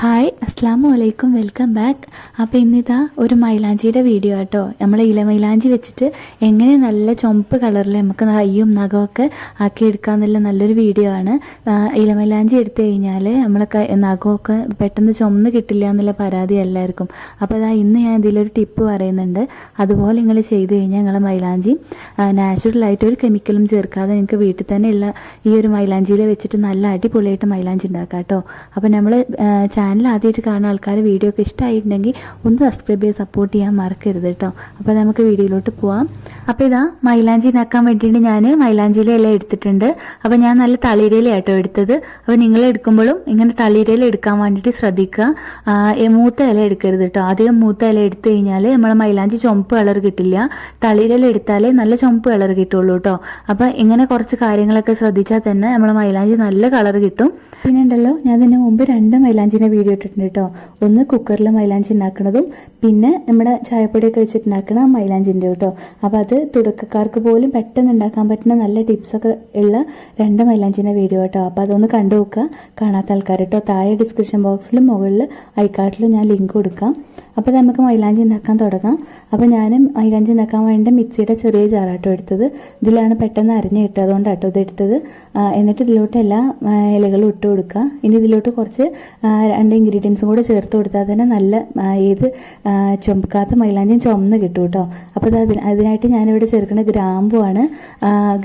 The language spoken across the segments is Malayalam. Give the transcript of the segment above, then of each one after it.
ഹായ് അസ്സാം വലൈക്കും, വെൽക്കം ബാക്ക്. അപ്പോൾ ഇന്നിതാ ഒരു മൈലാഞ്ചിയുടെ വീഡിയോ ആട്ടോ. നമ്മൾ ഇലമൈലാഞ്ചി വെച്ചിട്ട് എങ്ങനെ നല്ല ചുമപ്പ് കളറിൽ നമുക്ക് കയ്യും നഖമൊക്കെ ആക്കി എടുക്കാമെന്നുള്ള നല്ലൊരു വീഡിയോ ആണ്. ഇലമൈലാഞ്ചി എടുത്തു കഴിഞ്ഞാൽ നമ്മളെ നഖമൊക്കെ പെട്ടെന്ന് ചുമന്ന് കിട്ടില്ല എന്നുള്ള പരാതി എല്ലാവർക്കും. അപ്പോൾ അതാ ഇന്ന് ഞാൻ ഇതിലൊരു ടിപ്പ് പറയുന്നുണ്ട്. അതുപോലെ നിങ്ങൾ ചെയ്ത് കഴിഞ്ഞാൽ നിങ്ങളെ മൈലാഞ്ചി നാച്ചുറലായിട്ട് ഒരു കെമിക്കലും ചേർക്കാതെ നിങ്ങൾക്ക് വീട്ടിൽ തന്നെ ഉള്ള ഈ ഒരു മൈലാഞ്ചിയിൽ വെച്ചിട്ട് നല്ല അടിപൊളിയായിട്ട് മൈലാഞ്ചി ഉണ്ടാക്കാം കേട്ടോ. അപ്പോൾ നമ്മൾ ചാനൽ ആദ്യമായിട്ട് കാണുന്ന ആൾക്കാർ വീഡിയോ ഒക്കെ ഇഷ്ടമായിട്ടുണ്ടെങ്കിൽ ഒന്ന് സബ്സ്ക്രൈബ് ചെയ്ത് സപ്പോർട്ട് ചെയ്യാൻ മറക്കരുത് കേട്ടോ. അപ്പോൾ നമുക്ക് വീഡിയോയിലോട്ട് പോവാം. അപ്പോൾ ഇതാ മൈലാഞ്ചി ഉണ്ടാക്കാൻ വേണ്ടിയിട്ട് ഞാൻ മൈലാഞ്ചിയിലെ ഇല എടുത്തിട്ടുണ്ട്. അപ്പോൾ ഞാൻ നല്ല തളിരയിലാട്ടോ എടുത്തത്. അപ്പോൾ നിങ്ങൾ എടുക്കുമ്പോഴും ഇങ്ങനെ തളിരയിൽ എടുക്കാൻ വേണ്ടിയിട്ട് ശ്രദ്ധിക്കുക. മൂത്ത ഇല എടുക്കരുത് കേട്ടോ. അധികം മൂത്ത ഇല എടുത്തു കഴിഞ്ഞാൽ നമ്മളെ മൈലാഞ്ചി ചുമപ്പ് കളർ കിട്ടില്ല. തളിരയിൽ എടുത്താലേ നല്ല ചുമപ്പ് കളർ കിട്ടുള്ളൂ കേട്ടോ. അപ്പോൾ ഇങ്ങനെ കുറച്ച് കാര്യങ്ങളൊക്കെ ശ്രദ്ധിച്ചാൽ തന്നെ നമ്മളെ മൈലാഞ്ചി നല്ല കളർ കിട്ടും. പിന്നെ ഉണ്ടല്ലോ, ഞാൻ ഇതിന് മുമ്പ് 2 മൈലാഞ്ചിൻ്റെ വീഡിയോ ഇട്ടിട്ടുണ്ട് കേട്ടോ. ഒന്ന് കുക്കറിൽ മൈലാഞ്ചി ഉണ്ടാക്കുന്നതും പിന്നെ നമ്മുടെ ചായപ്പൊടിയൊക്കെ വെച്ചിട്ടുണ്ടാക്കുന്ന മൈലാഞ്ചിൻ്റെ കേട്ടോ. അപ്പോൾ അത് തുടക്കക്കാർക്ക് പോലും പെട്ടെന്ന് ഉണ്ടാക്കാൻ പറ്റുന്ന നല്ല ടിപ്സൊക്കെ ഉള്ള 2 മൈലാഞ്ചിൻ്റെ വീഡിയോ കേട്ടോ. അപ്പോൾ അതൊന്ന് കണ്ടു നോക്കുക കാണാത്ത ആൾക്കാർ കേട്ടോ. താഴെ ഡിസ്ക്രിപ്ഷൻ ബോക്സിലും മുകളിൽ ഐക്കാർട്ടിലും ഞാൻ ലിങ്ക് കൊടുക്കാം. അപ്പോൾ നമുക്ക് മൈലാഞ്ചി ഉണ്ടാക്കാൻ തുടങ്ങാം. അപ്പോൾ ഞാൻ മൈലാഞ്ചി ഉണ്ടാക്കാൻ വേണ്ടി മിക്സിയുടെ ചെറിയ ജാറാട്ടോ എടുത്തത്. ഇതിലാണ് പെട്ടെന്ന് അരിഞ്ഞ് കിട്ടുക, അതുകൊണ്ടാട്ടോ ഇത് എടുത്തത്. എന്നിട്ട് ഇതിലോട്ട് എല്ലാ ഇലകളും ഇട്ട് കൊടുക്കുക. ഇനി ഇതിലോട്ട് കുറച്ച് 2 ഇൻഗ്രീഡിയൻസും കൂടെ ചേർത്ത് കൊടുത്താൽ തന്നെ നല്ല ഏത് ചുമക്കാത്ത മൈലാഞ്ചിയും ചുമന്ന് കിട്ടും കേട്ടോ. അപ്പോൾ അതിനായിട്ട് ഞാനിവിടെ ചേർക്കുന്ന ഗ്രാമ്പുവാണ്.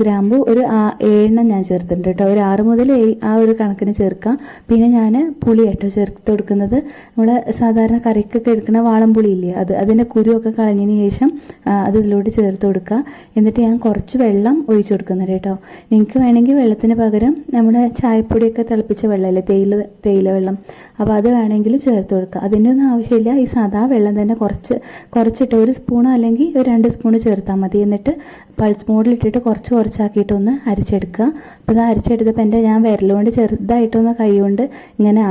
ഗ്രാമ്പു ഒരു 7 ഞാൻ ചേർത്തിട്ടുണ്ട് കേട്ടോ. ഒരു 6 മുതൽ 7 ആ ഒരു കണക്കിന് ചേർക്കാം. പിന്നെ ഞാൻ പുളി കേട്ടോ ചേർത്ത് കൊടുക്കുന്നത്. നമ്മൾ സാധാരണ കറിക്കൊക്കെ എടുക്കുന്ന വാളംപുളി ഇല്ലേ, അതിൻ്റെ കുരുവൊക്കെ കളഞ്ഞതിന് ശേഷം അത് ഇതിലോട്ട് ചേർത്ത് കൊടുക്കുക. എന്നിട്ട് ഞാൻ കുറച്ച് വെള്ളം ഒഴിച്ചു കൊടുക്കുന്നുണ്ട് കേട്ടോ. നിങ്ങൾക്ക് വേണമെങ്കിൽ വെള്ളത്തിന് പകരം നമ്മുടെ ചായപ്പൊടിയൊക്കെ തിളപ്പിച്ച വെള്ളമല്ലേ, തേയില വെള്ളം, അപ്പോൾ അത് വേണമെങ്കിൽ ചേർത്ത് കൊടുക്കുക. അതിൻ്റെ ഒന്നും ആവശ്യമില്ല. ഈ സാധാ വെള്ളം തന്നെ കുറച്ചിട്ട് 1 സ്പൂണോ അല്ലെങ്കിൽ ഒരു 2 സ്പൂണ് ചേർത്താൽ മതി. എന്നിട്ട് പൾസ് മോഡിലിട്ടിട്ട് കുറച്ചാക്കിയിട്ടൊന്ന് അരിച്ചെടുക്കുക. അപ്പോൾ അത് അരിച്ചെടുത്തപ്പോൾ ഞാൻ വിരലുകൊണ്ട് ചെറുതായിട്ടൊന്ന് കൈ കൊണ്ട് ഇങ്ങനെ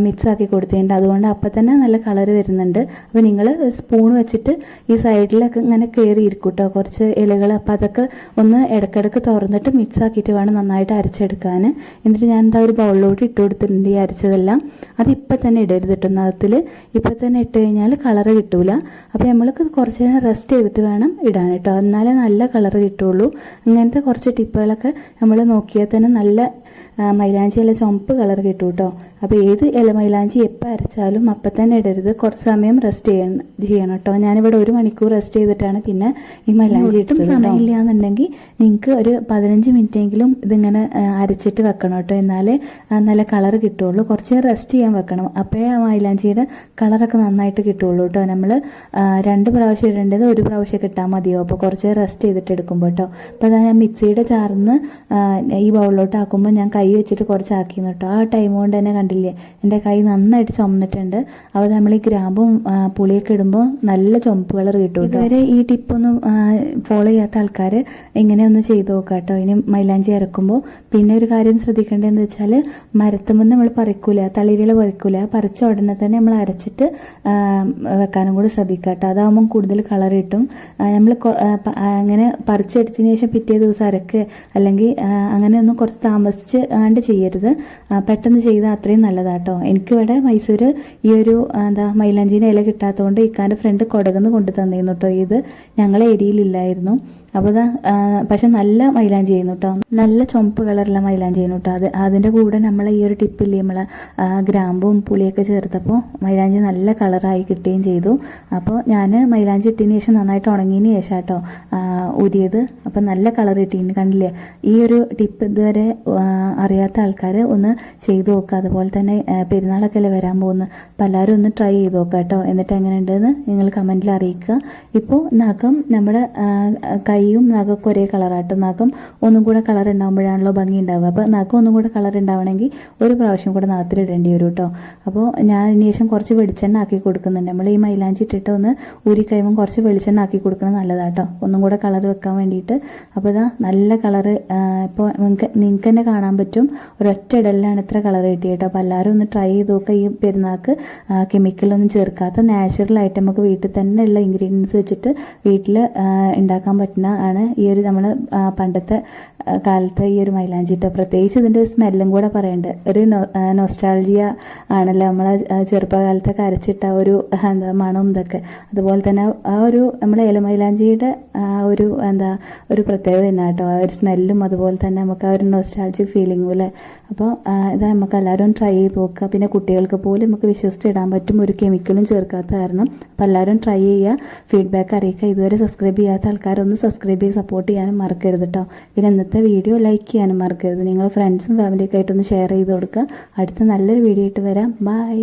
മിക്സ് ആക്കി കൊടുത്തിട്ടുണ്ട്. അതുകൊണ്ട് അപ്പം തന്നെ നല്ല കളർ വരുന്നുണ്ട്. അപ്പോൾ നിങ്ങൾ സ്പൂൺ വെച്ചിട്ട് ഈ സൈഡിലൊക്കെ ഇങ്ങനെ കയറിയിരിക്കും കേട്ടോ കുറച്ച് ഇലകൾ. അപ്പോൾ അതൊക്കെ ഒന്ന് ഇടയ്ക്കിടയ്ക്ക് തുറന്നിട്ട് മിക്സ് ആക്കിയിട്ട് വേണം നന്നായിട്ട് അരച്ചെടുക്കാൻ. എന്നിട്ട് ഞാൻ എന്താ ഒരു ബൗളിലോട്ട് ഇട്ട് കൊടുത്തിട്ടുണ്ട് ഈ അരച്ചതെല്ലാം. അത് ഇപ്പം തന്നെ ഇടരുത് കേട്ടോ. നഖത്തിൽ ഇപ്പം തന്നെ ഇട്ട് കഴിഞ്ഞാൽ കളറ് കിട്ടൂല. അപ്പോൾ നമ്മൾക്ക് കുറച്ച് നേരം റെസ്റ്റ് ചെയ്തിട്ട് വേണം ഇടാൻ കേട്ടോ. എന്നാലേ നല്ല കളറ് കിട്ടുള്ളൂ. അങ്ങനത്തെ കുറച്ച് ടിപ്പുകളൊക്കെ നമ്മൾ നോക്കിയാൽ തന്നെ നല്ല മൈലാഞ്ചി ഇല ചുമപ്പ് കളർ കിട്ടും കേട്ടോ. അപ്പോൾ ഏത് ഇല മൈലാഞ്ചി എപ്പോൾ അരച്ചാലും അപ്പം തന്നെ ഇടരുത്. കുറച്ച് സമയം റെസ്റ്റ് ചെയ്യണം കേട്ടോ. ഞാനിവിടെ 1 മണിക്കൂർ റെസ്റ്റ് ചെയ്തിട്ടാണ് പിന്നെ ഈ മൈലാഞ്ചി ഇട്ടും. സമയമില്ല എന്നുണ്ടെങ്കിൽ നിങ്ങൾക്ക് ഒരു 15 മിനിറ്റെങ്കിലും ഇതിങ്ങനെ അരച്ചിട്ട് വെക്കണം കേട്ടോ. എന്നാലേ നല്ല കളർ കിട്ടുള്ളൂ. കുറച്ച് റെസ്റ്റ് ചെയ്യാൻ വെക്കണം. അപ്പോഴേ ആ മൈലാഞ്ചിയുടെ കളറൊക്കെ നന്നായിട്ട് കിട്ടുള്ളൂ കേട്ടോ. നമ്മൾ 2 പ്രാവശ്യം ഇടേണ്ടത് 1 പ്രാവശ്യം ഇട്ടാൽ മതിയോ. അപ്പോൾ കുറച്ച് റെസ്റ്റ് ചെയ്തിട്ട് എടുക്കുമ്പോൾ കേട്ടോ. അപ്പോൾ അതാ ഞാൻ മിക്സിയുടെ ചാറിന്ന് ഈ ബൗളിലോട്ട് ആക്കുമ്പോൾ ഞാൻ കൈ വെച്ചിട്ട് കുറച്ചാക്കിന്ന് കേട്ടോ. ആ ടൈം കൊണ്ട് തന്നെ കണ്ടില്ലേ എൻ്റെ കൈ നന്നായിട്ട് ചുമന്നിട്ടുണ്ട്. അപ്പോൾ നമ്മൾ ഈ ഗ്രാമ്പും പുളിയൊക്കെ ഇടുമ്പോൾ നല്ല ചുമപ്പ് കളർ കിട്ടും. ഇതുവരെ ഈ ടിപ്പൊന്നും ഫോളോ ചെയ്യാത്ത ആൾക്കാർ ഇങ്ങനെയൊന്ന് ചെയ്ത് നോക്കാം കേട്ടോ. ഇനി മൈലാഞ്ചി ഇറക്കുമ്പോൾ പിന്നെ ഒരു കാര്യം ശ്രദ്ധിക്കേണ്ടതെന്ന് വെച്ചാൽ മരത്തുമ്പോൾ നമ്മൾ പറിക്കൂല, തളിരില പറിക്കൂല. പറിച്ച ഉടനെ തന്നെ നമ്മൾ അരച്ചിട്ട് വെക്കാനും കൂടി ശ്രദ്ധിക്കുക കേട്ടോ. അതാകുമ്പം കൂടുതൽ കളർ കിട്ടും. നമ്മൾ അങ്ങനെ പറിച്ചെടുത്തതിന് ശേഷം പിറ്റേ ദിവസം അരക്ക് അല്ലെങ്കിൽ അങ്ങനെയൊന്നും കുറച്ച് താമസിച്ച് ചെയ്യരുത്. പെട്ടെന്ന് ചെയ്താൽ അത്രയും നല്ലതാട്ടോ. എനിക്കിവിടെ മൈസൂർ ഈ ഒരു മൈലാഞ്ചിൻ്റെ ഇല കിട്ടാത്തതുകൊണ്ട് ഇക്കാൻ്റെ ഫ്രണ്ട് കൊടകന്ന് കൊണ്ടു തന്നിരുന്നു കേട്ടോ. ഇത് ഞങ്ങളെ ഏരിയയിലില്ലായിരുന്നു. അപ്പോൾ പക്ഷെ നല്ല മൈലാഞ്ചി ചെയ്യുന്നു കേട്ടോ. നല്ല ചുമപ്പ് കളറുള്ള മൈലാഞ്ചി ചെയ്യുന്നു കേട്ടോ. അതിൻ്റെ കൂടെ നമ്മൾ ഈ ഒരു ടിപ്പില്ലേ, നമ്മൾ ഗ്രാമ്പും പുളിയൊക്കെ ചേർത്തപ്പോൾ മൈലാഞ്ചി നല്ല കളറായി കിട്ടുകയും ചെയ്തു. അപ്പോൾ ഞാൻ മൈലാഞ്ചി ഇട്ടതിന് ശേഷം നന്നായിട്ട് ഉണങ്ങിയതിന് ശേഷം കേട്ടോ ഊരിയത്. അപ്പം നല്ല കളർ കിട്ടിയിട്ടുണ്ട്. കണ്ടില്ലേ, ഈ ഒരു ടിപ്പ് ഇതുവരെ അറിയാത്ത ആൾക്കാർ ഒന്ന് ചെയ്തു നോക്കുക. അതുപോലെ തന്നെ പെരുന്നാളൊക്കെ അല്ലേ വരാൻ പോകുന്നത്. അപ്പോൾ എല്ലാവരും ഒന്ന് ട്രൈ ചെയ്ത് നോക്കുക കേട്ടോ. എന്നിട്ട് എങ്ങനെയുണ്ടെന്ന് നിങ്ങൾ കമൻറ്റിൽ അറിയിക്കുക. ഇപ്പോൾ നഖം നമ്മുടെ കൈയും നഖമൊക്കെ ഒരേ കളറാട്ടോ. നഖം ഒന്നും കൂടെ കളർ ഉണ്ടാകുമ്പോഴാണല്ലോ ഭംഗി ഉണ്ടാവുക. അപ്പോൾ നഖം ഒന്നും കൂടെ കളർ ഉണ്ടാവണമെങ്കിൽ 1 പ്രാവശ്യം കൂടെ നഖത്തിൽ ഇടേണ്ടി വരും കേട്ടോ. അപ്പോൾ ഞാൻ ഇതിന് ശേഷം കുറച്ച് വെളിച്ചെണ്ണ ആക്കി കൊടുക്കുന്നുണ്ട്. നമ്മൾ ഈ മൈലാഞ്ചി ഇട്ടിട്ട് ഒന്ന് ഊരി കഴിയുമ്പോൾ കുറച്ച് വെളിച്ചെണ്ണ ആക്കി കൊടുക്കുന്നത് നല്ലതാട്ടോ, ഒന്നും കൂടെ കളർ വെക്കാൻ വേണ്ടിയിട്ട്. അപ്പോൾ ഇതാ നല്ല കളറ് ഇപ്പോൾ നിങ്ങൾക്ക് തന്നെ കാണാൻ പറ്റും. ഒരൊറ്റ ഇടലിലാണ് ഇത്ര കളർ കിട്ടിയത് കേട്ടോ. അപ്പോൾ എല്ലാവരും ഒന്ന് ട്രൈ ചെയ്ത് നോക്കുക. ഈ പെരുന്നാൾക്ക് കെമിക്കലൊന്നും ചേർക്കാത്ത നാച്ചുറലായിട്ട് നമുക്ക് വീട്ടിൽ തന്നെ ഉള്ള ഇൻഗ്രീഡിയൻസ് വെച്ചിട്ട് വീട്ടിൽ ഉണ്ടാക്കാൻ പറ്റുന്ന ആണ് ഈ ഒരു നമ്മൾ പണ്ടത്തെ കാലത്തെ ഈ ഒരു മൈലാഞ്ചി കേട്ടോ. പ്രത്യേകിച്ച് ഇതിൻ്റെ സ്മെല്ലും കൂടെ പറയുന്നുണ്ട്. ഒരു നൊസ്റ്റാൾജിയ ആണല്ലോ നമ്മളെ ചെറുപ്പകാലത്തൊക്കെ അരച്ചിട്ട ഒരു എന്താ മണവും ഇതൊക്കെ. അതുപോലെ തന്നെ ആ ഒരു നമ്മളെ ഇലമൈലാഞ്ചിയുടെ ഒരു പ്രത്യേകത തന്നെ കേട്ടോ. ആ ഒരു സ്മെല്ലും അതുപോലെ തന്നെ നമുക്ക് ആ ഒരു നൊസ്റ്റാൾജിക് ഫീലിംഗും അല്ലേ. അപ്പോൾ ഇത് നമുക്ക് എല്ലാവരും ട്രൈ ചെയ്ത് നോക്കുക. പിന്നെ കുട്ടികൾക്ക് പോലും നമുക്ക് വിശ്വസിച്ചിടാൻ പറ്റും, ഒരു കെമിക്കലും ചേർക്കാത്ത കാരണം. അപ്പോൾ എല്ലാവരും ട്രൈ ചെയ്യുക, ഫീഡ്ബാക്ക് അറിയിക്കുക. ഇതുവരെ സബ്സ്ക്രൈബ് ചെയ്യാത്ത ആൾക്കാരൊന്ന് സബ്സ്ക്രൈബ് ചെയ്ത് സപ്പോർട്ട് ചെയ്യാനും മറക്കരുത് കേട്ടോ. പിന്നെ ഇന്നത്തെ വീഡിയോ ലൈക്ക് ചെയ്യാനും മറക്കരുത്. നിങ്ങൾ ഫ്രണ്ട്സും ഫാമിലിയൊക്കെ ആയിട്ടൊന്ന് ഷെയർ ചെയ്ത് കൊടുക്കുക. അടുത്ത നല്ലൊരു വീഡിയോ ആയിട്ട് വരാം. ബൈ.